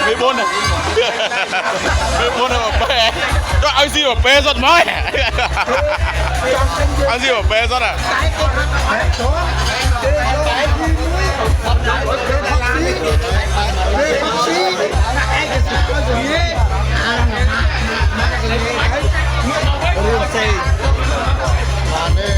mấy bốn này mấy bốn này mà bé cho anh gì mà bé rất mới anh gì mà bé rất à Hãy subscribe cho kênh Ghiền Mì Gõ để không bỏ lỡ